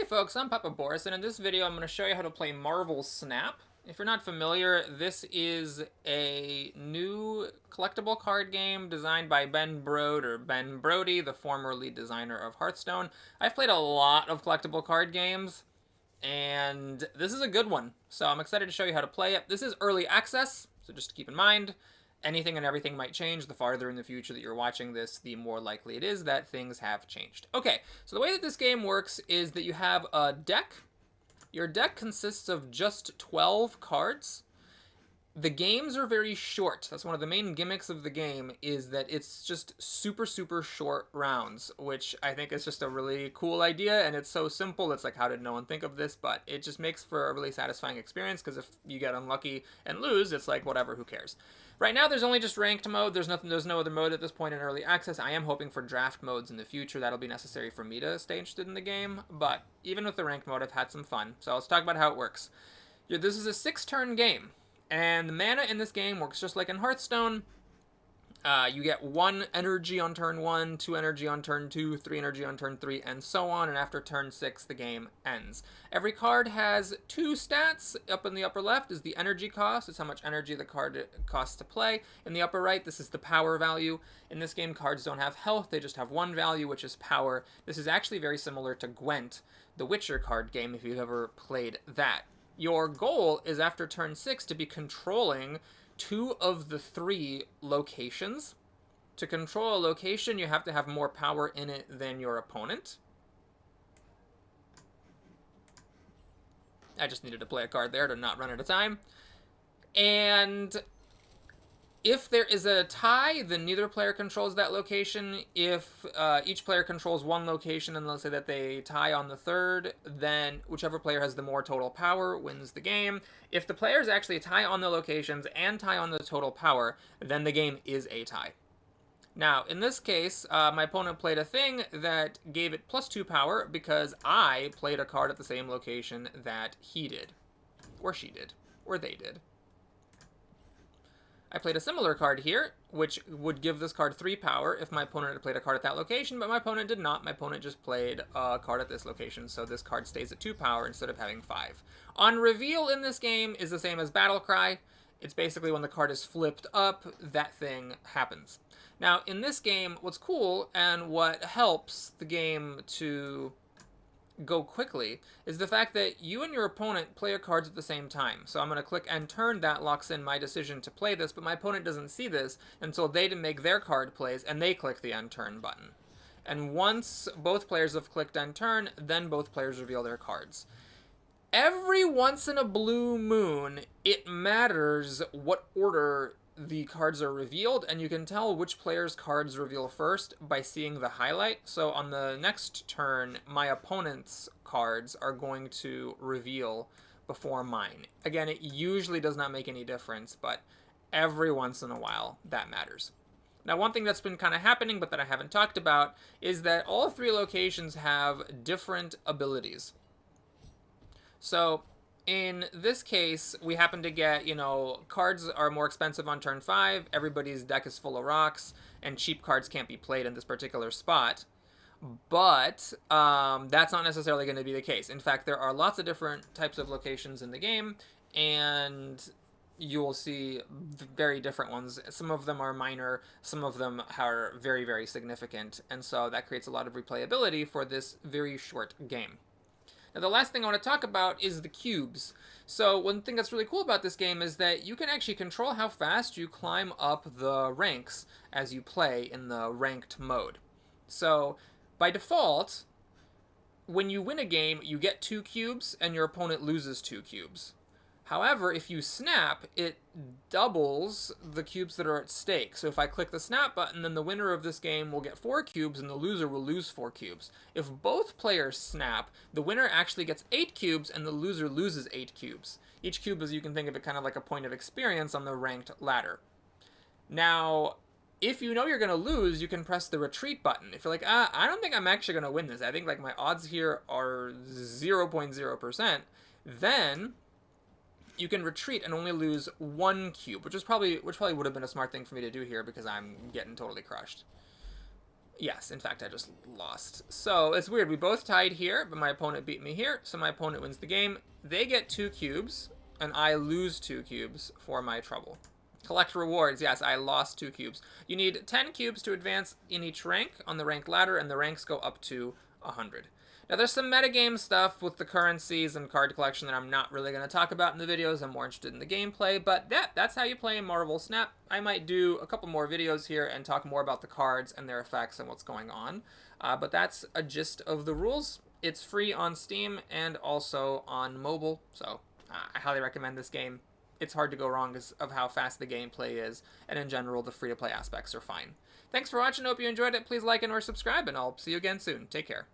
Hey folks, I'm Papa Boris, and in this video I'm going to show you how to play Marvel Snap. If you're not familiar, this is a new collectible card game designed by Ben Brody, the former lead designer of Hearthstone. I've played a lot of collectible card games, and this is a good one, so I'm excited to show you how to play it. This is early access, so just to keep in mind, anything and everything might change. The farther in the future that you're watching this, the more likely it is that things have changed. Okay, so the way that this game works is that you have a deck. Your deck consists of just 12 cards. The games are very short. That's one of the main gimmicks of the game, is that it's just super, super short rounds, which I think is just a really cool idea, and it's so simple. It's like, how did no one think of this? But it just makes for a really satisfying experience, because if you get unlucky and lose, it's like, whatever, who cares? Right now, there's only just ranked mode. There's no other mode at this point in early access. I am hoping for draft modes in the future. That'll be necessary for me to stay interested in the game, but even with the ranked mode, I've had some fun. So let's talk about how it works. This is a 6-turn game. And the mana in this game works just like in Hearthstone. You get 1 energy on turn 1, 2 energy on turn 2, 3 energy on turn 3, and so on, and after turn 6, the game ends. Every card has 2 stats. Up in the upper left is the energy cost. It's how much energy the card costs to play. In the upper right, this is the power value. In this game, cards don't have health. They just have 1 value, which is power. This is actually very similar to Gwent, the Witcher card game, if you've ever played that. Your goal is after turn 6 to be controlling 2 of the 3 locations. To control a location, you have to have more power in it than your opponent. I just needed to play a card there to not run out of time. And if there is a tie, then neither player controls that location. If each player controls 1 location, and let's say that they tie on the 3rd, then whichever player has the more total power wins the game. If the players actually tie on the locations and tie on the total power, then the game is a tie. Now, in this case, my opponent played a thing that gave it +2 power because I played a card at the same location that he did. Or she did. Or they did. I played a similar card here, which would give this card 3 power if my opponent had played a card at that location, but my opponent did not. My opponent just played a card at this location, so this card stays at 2 power instead of having 5. On reveal in this game is the same as Battle Cry. It's basically when the card is flipped up, that thing happens. Now, in this game, what's cool and what helps the game to go quickly is the fact that you and your opponent play your cards at the same time. So I'm going to click end turn. That locks in my decision to play this, but my opponent doesn't see this until they make their card plays and they click the end turn button. And once both players have clicked end turn, then both players reveal their cards. Every once in a blue moon, it matters what order the cards are revealed, and you can tell which player's cards reveal first by seeing the highlight. So on the next turn, my opponent's cards are going to reveal before mine. Again, it usually does not make any difference, but every once in a while, that matters. Now, one thing that's been kind of happening, but that I haven't talked about, is that all 3 locations have different abilities. So in this case, we happen to get, cards are more expensive on turn 5, everybody's deck is full of rocks, and cheap cards can't be played in this particular spot. But that's not necessarily going to be the case. In fact, there are lots of different types of locations in the game, and you will see very different ones. Some of them are minor, some of them are very, very significant, and so that creates a lot of replayability for this very short game. Now, the last thing I want to talk about is the cubes. So one thing that's really cool about this game is that you can actually control how fast you climb up the ranks as you play in the ranked mode. So by default, when you win a game, you get 2 cubes and your opponent loses 2 cubes. However, if you snap, it doubles the cubes that are at stake. So if I click the snap button, then the winner of this game will get 4 cubes and the loser will lose 4 cubes. If both players snap, the winner actually gets 8 cubes and the loser loses 8 cubes. Each cube, as you can think of it, kind of like a point of experience on the ranked ladder. Now, if you know you're going to lose, you can press the retreat button. If you're like, I don't think I'm actually going to win this. I think like my odds here are 0.0%. Then you can retreat and only lose 1 cube, which probably would have been a smart thing for me to do here because I'm getting totally crushed. Yes, in fact, I just lost. So it's weird. We both tied here, but my opponent beat me here, so my opponent wins the game. They get 2 cubes, and I lose 2 cubes for my trouble. Collect rewards. Yes, I lost 2 cubes. You need 10 cubes to advance in each rank on the rank ladder, and the ranks go up to 100. Now, there's some metagame stuff with the currencies and card collection that I'm not really going to talk about in the videos. I'm more interested in the gameplay, but that's how you play Marvel Snap. I might do a couple more videos here and talk more about the cards and their effects and what's going on. But that's a gist of the rules. It's free on Steam and also on mobile, so I highly recommend this game. It's hard to go wrong because of how fast the gameplay is, and in general, the free-to-play aspects are fine. Thanks for watching. Hope you enjoyed it. Please like and or subscribe, and I'll see you again soon. Take care.